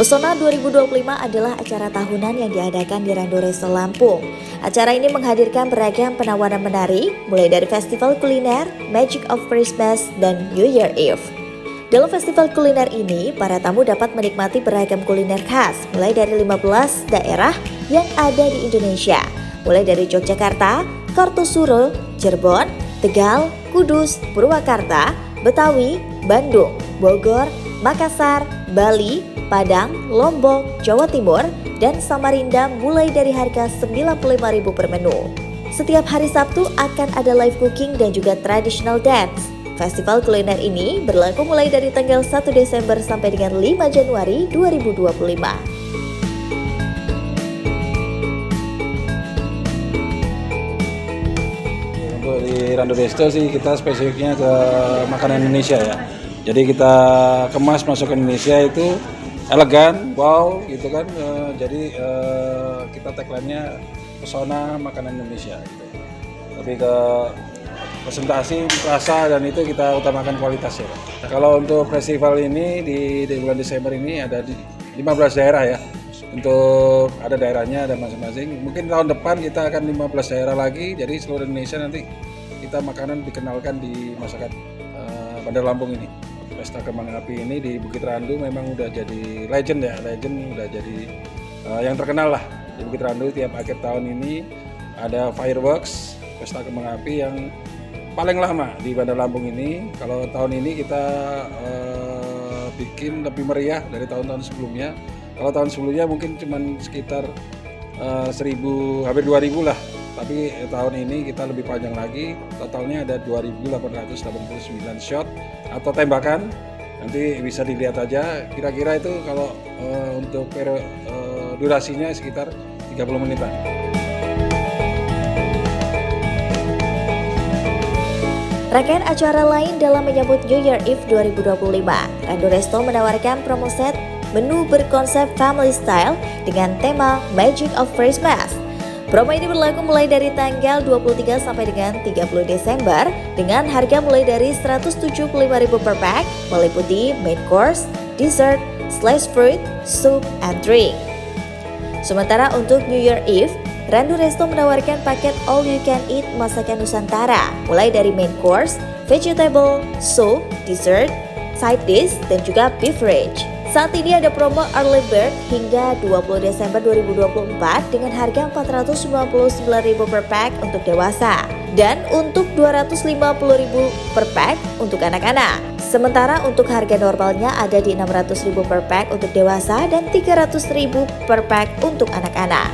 Pesona 2025 adalah acara tahunan yang diadakan di Rando Resto Lampung. Acara ini menghadirkan beragam penawaran menarik, mulai dari festival kuliner, Magic of Christmas, dan New Year Eve. Dalam festival kuliner ini, para tamu dapat menikmati beragam kuliner khas, mulai dari 15 daerah yang ada di Indonesia, mulai dari Yogyakarta, Kartosuro, Cirebon, Tegal, Kudus, Purwakarta, Betawi, Bandung, Bogor, Makassar, Bali, Padang, Lombok, Jawa Timur, dan Samarinda mulai dari harga Rp95.000 per menu. Setiap hari Sabtu akan ada live cooking dan juga traditional dance. Festival kuliner ini berlaku mulai dari tanggal 1 Desember sampai dengan 5 Januari 2025. Untuk di Rando Resto sih kita spesifiknya ke makanan Indonesia ya. Jadi kita kemas masuk ke Indonesia itu elegan, wow gitu kan. Jadi kita tagline-nya pesona makanan Indonesia gitu. Lebih ke presentasi, rasa, dan itu kita utamakan kualitas ya. Kalau untuk festival ini di bulan Desember ini ada di 15 daerah ya. Untuk ada daerahnya ada masing-masing. Mungkin tahun depan kita akan 15 daerah lagi. Jadi seluruh Indonesia nanti kita makanan dikenalkan di masyarakat Bandar Lampung ini. Pesta Kembang Api ini di Bukit Randu memang udah jadi legend ya, udah jadi yang terkenal lah di Bukit Randu. Tiap akhir tahun ini ada fireworks Pesta Kembang Api yang paling lama di Bandar Lampung ini. Kalau tahun ini kita bikin lebih meriah dari tahun-tahun sebelumnya. Kalau tahun sebelumnya mungkin cuma sekitar 1.000, hampir 2.000 lah. Tapi tahun ini kita lebih panjang lagi, totalnya ada 2.889 shot atau tembakan. Nanti bisa dilihat aja, kira-kira itu kalau untuk durasinya sekitar 30 menitan. Rangkaian acara lain dalam menyambut New Year Eve 2025, Rando Resto menawarkan promo set menu berkonsep family style dengan tema Magic of Christmas. Promo ini berlaku mulai dari tanggal 23 sampai dengan 30 Desember dengan harga mulai dari Rp175.000 per pack, meliputi main course, dessert, sliced fruit, soup, and drink. Sementara untuk New Year Eve, Rando Resto menawarkan paket all you can eat masakan Nusantara, mulai dari main course, vegetable, soup, dessert, side dish, dan juga beverage. Saat ini ada promo Early Bird hingga 20 Desember 2024 dengan harga Rp499.000 per pack untuk dewasa dan untuk Rp250.000 per pack untuk anak-anak. Sementara untuk harga normalnya ada di Rp600.000 per pack untuk dewasa dan Rp300.000 per pack untuk anak-anak.